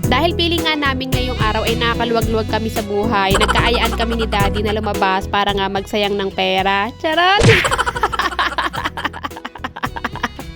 Dahil feeling nga namin ngayong araw ay nakakaluwag-luwag kami sa buhay, nagkaayaan kami ni Daddy na lumabas para nga magsayang ng pera. Charot!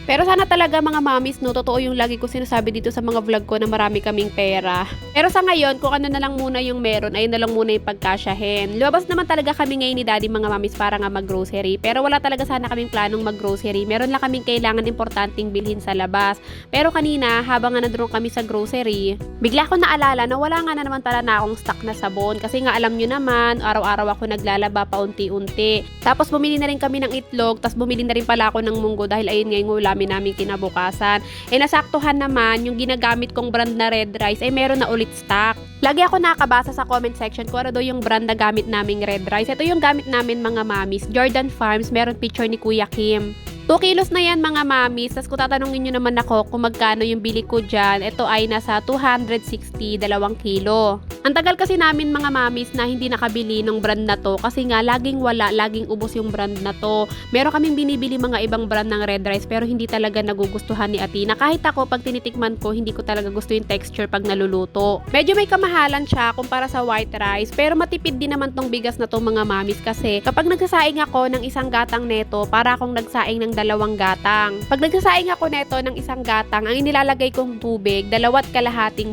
Pero sana talaga mga mamis, no, totoo yung lagi ko sinasabi dito sa mga vlog ko na marami kaming pera. Pero sa ngayon, kung ano na lang muna yung meron, ayun na lang muna yung pagkasyahin. Lumabas naman talaga kami ngayon ni Daddy mga mamis para nga mag-grocery. Pero wala talaga sana kaming planong mag-grocery. Meron lang kaming kailangan importanteng bilhin sa labas. Pero kanina, habang nga nandun kami sa grocery, bigla ko naalala na wala nga na naman pala na akong stock na sabon. Kasi nga alam nyo naman, araw-araw ako naglalaba paunti-unti. Tapos bumili na rin kami ng itlog, tapos bumili na rin pala ako ng munggo dahil ayun nga yung ulam namin kinabukasan. Nasaktuhan naman yung ginagamit kong brand na red rice ay meron na ulit stock. Lagi ako nakabasa sa comment section kung ano daw yung brand na gamit naming red rice. Ito yung gamit namin mga mamis, Jordan Farms, meron picture ni Kuya Kim. 2 kilos na yan mga mamis. Tapos kung tatanungin nyo naman ako kung magkano yung bili ko dyan, ito ay nasa 260, 2 kilo. Ang tagal kasi namin mga mamis na hindi nakabili ng brand na to kasi nga laging wala, laging ubos yung brand na to. Meron kaming binibili mga ibang brand ng red rice pero hindi talaga nagugustuhan ni Atina. Kahit ako pag tinitikman ko, hindi ko talaga gusto yung texture pag naluluto. Medyo may kamahalan siya kumpara sa white rice pero matipid din naman tong bigas na to mga mamis kasi kapag nagsasaing ako ng isang gatang neto, para akong nagsaing ng 2 gatang. Pag nagsasaing ako neto ng isang gatang, ang inilalagay kong tubig, 2.5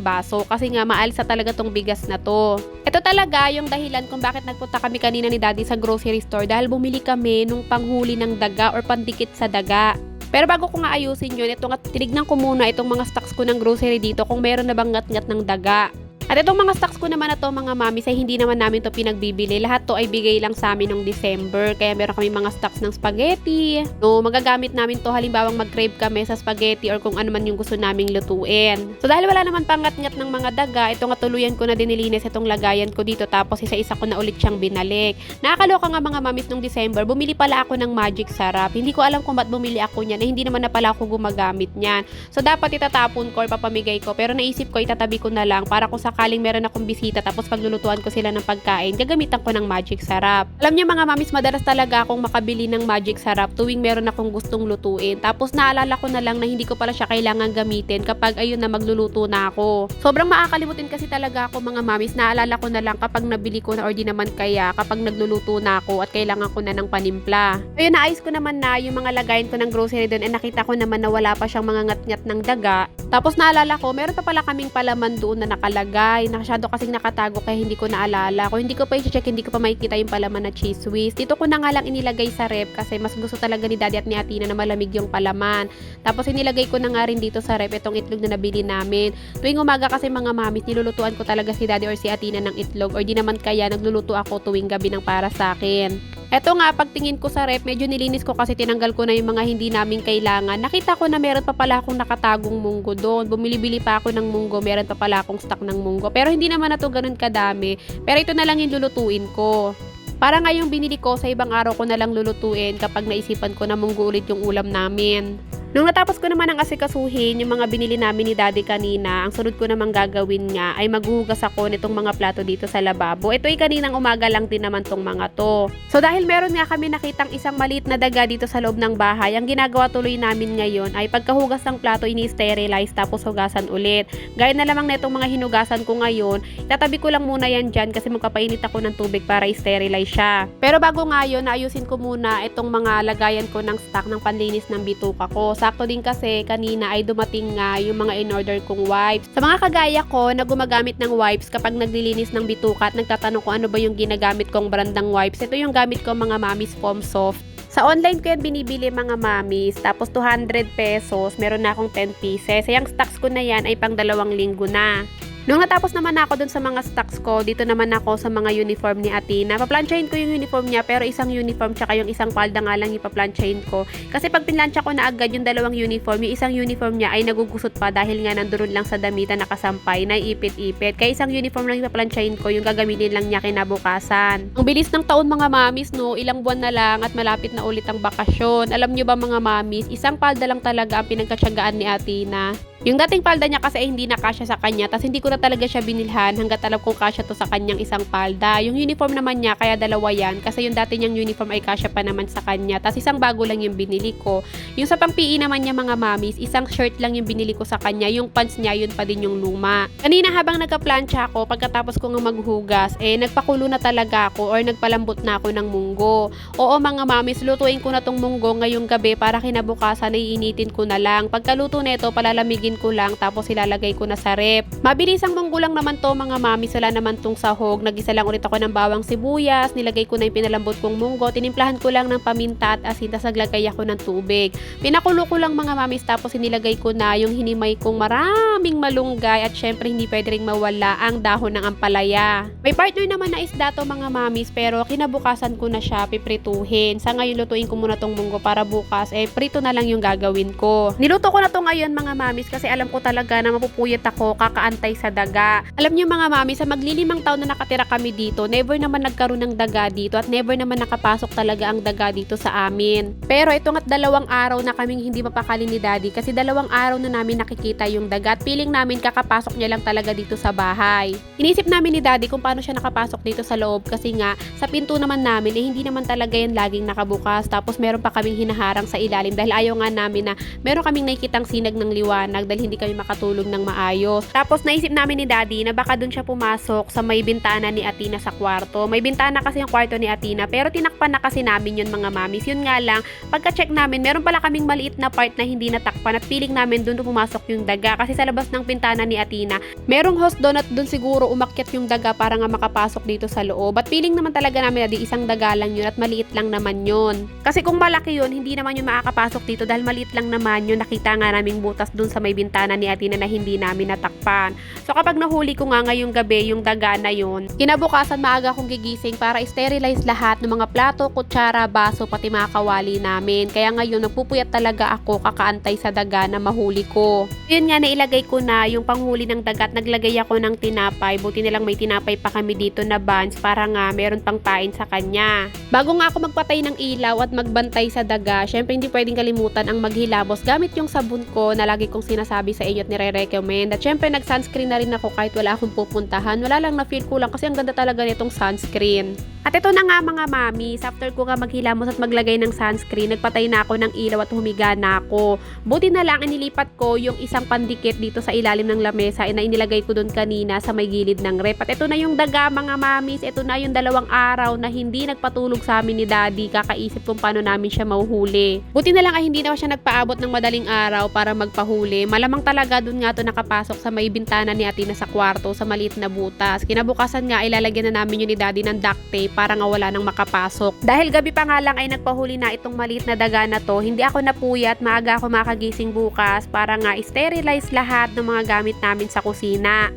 baso kasi nga maalsa talaga tong bigas na to. Ito talaga yung dahilan kung bakit nagpunta kami kanina ni Daddy sa grocery store dahil bumili kami nung panghuli ng daga or pandikit sa daga. Pero bago ko nga ayusin yun, ito nga tinignan ko muna itong mga stocks ko ng grocery dito kung meron na bang ngat-ngat ng daga. At itong mga stocks ko naman na to mga mamis ay hindi naman namin to pinagbibili. Lahat to ay bigay lang sa amin noong December. Kaya meron kami mga stocks ng spaghetti. No, magagamit namin to halimbawang mag-crave kami sa spaghetti or kung ano man yung gusto naming lutuin. So dahil wala naman pangat-ngat ng mga daga, ito nga tuluyan ko na dinilinis itong lagayan ko dito tapos isa-isa ko na ulit siyang binalik. Nakakaloka nga mga mamis nung December, bumili pala ako ng magic sarap. Hindi ko alam kung ba't bumili ako niyan na hindi naman na pala ako gumagamit niyan. So dapat itatapon ko or papamigay ko pero naisip ko itatabi ko na lang para kung sakaling meron akong bisita tapos paglulutuan ko sila ng pagkain, gagamitan ko ng magic sarap. Alam niyo mga mamis, madalas talaga akong makabili ng magic sarap tuwing meron akong gustong lutuin. Tapos naalala ko na lang na hindi ko pala siya kailangan gamitin kapag ayun na magluluto na ako. Sobrang makakalimutin kasi talaga ako mga mamis, naalala ko na lang kapag nabili ko na or di naman kaya kapag nagluluto na ako at kailangan ko na ng panimpla. Ayun, naayos ko naman na yung mga lagayin ko ng grocery doon nakita ko naman na wala pa siyang mga ngat-ngat ng daga. Tapos naalala ko, meron pa pala kaming palaman doon na nakalagay. Masyado kasing nakatago kaya hindi ko naalala. Kung hindi ko pa i-check, hindi ko pa makikita yung palaman na cheese whiz. Dito ko na nga lang inilagay sa rep kasi mas gusto talaga ni Daddy at ni Atina na malamig yung palaman. Tapos inilagay ko na nga rin dito sa rep itong itlog na nabili namin. Tuwing umaga kasi mga mamis, nilulutuan ko talaga si Daddy or si Atina ng itlog or di naman kaya nagluluto ako tuwing gabi ng para sa akin. Eto nga, pagtingin ko sa rep, medyo nilinis ko kasi tinanggal ko na yung mga hindi namin kailangan. Nakita ko na meron pa pala akong nakatagong munggo doon. Bumili-bili pa ako ng munggo, meron pa pala akong stock ng munggo. Pero hindi naman na to ganun kadami. Pero ito na lang yung lulutuin ko. Para nga yung binili ko, sa ibang araw ko na lang lulutuin kapag naisipan ko na munggo ulit yung ulam namin. Nung natapos ko naman ang asikasuhin yung mga binili namin ni Daddy kanina, ang sunod ko namang gagawin nga ay maghuhugas ako nitong mga plato dito sa lababo. Ito ay kaninang umaga lang din naman tong mga to. So dahil meron nga kami nakitang isang maliit na daga dito sa loob ng bahay, ang ginagawa tuloy namin ngayon ay pagkahugas ng plato ini-sterilize tapos hugasan ulit. Gaya na lamang netong mga hinugasan ko ngayon, itatabi ko lang muna yan dyan kasi magpapainit ako ng tubig para i-sterilize siya. Pero bago nga yun, naayusin ko muna itong mga lagayan ko ng stock ng panlinis ng bituka ko. Sakto din kasi kanina ay dumating nga yung mga in-order kong wipes. Sa mga kagaya ko na gumagamit ng wipes kapag naglilinis ng bituka at nagtatanong ko ano ba yung ginagamit kong brand ng wipes, ito yung gamit ko mga mamis foam soft. Sa online ko yan binibili mga mamis, tapos 200 pesos, meron na akong 10 pieces. Sayang stocks ko na yan ay pang 2 linggo na. Nung natapos naman ako dun sa mga stocks ko, dito naman ako sa mga uniform ni Atina. Paplansyahin ko yung uniform niya, pero isang uniform tsaka yung isang palda nga lang ipaplansyahin ko. Kasi pag pinlansya ko na agad yung 2 uniform, yung isang uniform niya ay nagugusot pa dahil nga nandoon lang sa damitan nakasampay, naiipit-ipit. Kaya isang uniform lang ipaplansyahin ko, yung gagamitin lang niya kinabukasan. Ang bilis ng taon mga mamis, no? Ilang buwan na lang at malapit na ulit ang bakasyon. Alam nyo ba mga mamis, isang palda lang talaga ang pinagkatsagaan ni Atina. Yung dating palda niya kasi ay hindi na kasya sa kanya, tas hindi ko na talaga siya binilhan hangga't alam kong kasya to sa kanyang isang palda. Yung uniform naman niya, kaya dalawa yan, kasi yung dati niyang uniform ay kasya pa naman sa kanya, tas isang bago lang yung binili ko. Yung sa pang-PE naman niya mga mamis, isang shirt lang yung binili ko sa kanya, yung pants niya yun pa din yung luma. Kanina habang nagka-plancha ako, pagkatapos ko nga maghugas, nagpakulo na talaga ako or nagpalambot na ako ng munggo. Oo mga mamis, lutuin ko na tong munggo ngayong gabi para kinabukasan ay initin ko na lang. Pagkaluto nito, palalamigin ko lang tapos ilalagay ko na sa rep. Mabilis ang munggo lang naman to mga mamis, wala naman tong sahog. Nagisa lang ulit ako ng bawang sibuyas, nilagay ko na yung pinalambot kong munggo, tinimplahan ko lang ng paminta at asin, tas naglagay ako ng tubig. Pinakulo ko lang mga mamis tapos inilagay ko na yung hinimay kong maraming malunggay at syempre hindi pwede ring mawala ang dahon ng ampalaya. May partner naman na isda to mga mamis pero kinabukasan ko na siya piprituhin. Sa ngayon lutuin ko muna tong munggo para bukas prito na lang yung gagawin ko. Niluto ko na to ngayon mga mamis kasi alam ko talaga na mapupuyat ako kakaantay sa daga. Alam niyo mga mamis, sa maglilimang taon na nakatira kami dito, never naman nagkaroon ng daga dito at never naman nakapasok talaga ang daga dito sa amin. Pero ito nga't 2 araw na kaming hindi mapakali ni daddy kasi 2 araw na namin nakikita yung daga at feeling namin kakapasok niya lang talaga dito sa bahay. Inisip namin ni daddy kung paano siya nakapasok dito sa loob kasi nga sa pinto naman namin hindi naman talaga yan laging nakabukas, tapos meron pa kaming hinaharang sa ilalim dahil ayaw nga namin na meron kaming nakikitang sinag ng liwanag dahil hindi kami makatulog ng maayos. Tapos naisip namin ni daddy na baka dun siya pumasok sa may bintana ni Atina sa kwarto. May bintana kasi yung kwarto ni Atina pero tinakpan na kasi namin yun mga mamis. Yun nga lang, pagka-check namin meron pala kaming maliit na part na hindi natakpan at feeling namin dun pumasok yung daga kasi sa labas ng bintana ni Atina merong host doon at dun siguro umakyat yung daga para nga makapasok dito sa loob. At feeling naman talaga namin na di isang daga lang yun at maliit lang naman yun. Kasi kung malaki yun, hindi naman yun makakapasok dito dahil maliit lang naman yun. Nakita nga naming butas dun sa may bintana ni Atina na hindi namin natakpan. So kapag nahuli ko nga ngayong gabi yung daga na yun, kinabukasan maaga akong gigising para sterilize lahat ng mga plato, kutsara, baso, pati mga kawali namin. Kaya ngayon nagpupuyat talaga ako kakaantay sa daga na mahuli ko. Yun nga, nailagay ko na yung panghuli ng daga at naglagay ako ng tinapay. Buti nilang may tinapay pa kami dito na buns para nga meron pang pain sa kanya. Bago nga ako magpatay ng ilaw at magbantay sa daga, syempre hindi pwedeng kalimutan ang maghilamos gamit yung sabon ko na lagi kong sinasabi sa inyo at nire-recommend. At syempre nag-sunscreen na rin ako kahit wala akong pupuntahan. Wala lang, na-feel ko lang kasi ang ganda talaga nitong sunscreen. At ito na nga mga mamis, after ko nga maghilamos at maglagay ng sunscreen, nagpatay na ako ng ilaw at humiga na ako. Buti na lang inilipat ko yung isang pandikit dito sa ilalim ng lamesa na inilagay ko doon kanina sa may gilid ng rep. At ito na yung daga mga mamis, ito na yung 2 araw na hindi nagpatulog sa amin ni daddy, kakaisip kung paano namin siya mahuhuli. Buti na lang ay hindi na siya nagpaabot ng madaling araw para magpahuli. Malamang talaga doon nga to nakapasok sa may bintana ni Atina sa kwarto sa maliit na butas. Kinabukasan nga ilalagyan na namin yun ni daddy ng duct tape para nga wala nang makapasok. Dahil gabi pa nga lang ay nagpahuli na itong maliit na daga na to, hindi ako napuyat, maaga ako makagising bukas para nga sterilize lahat ng mga gamit namin sa kusina.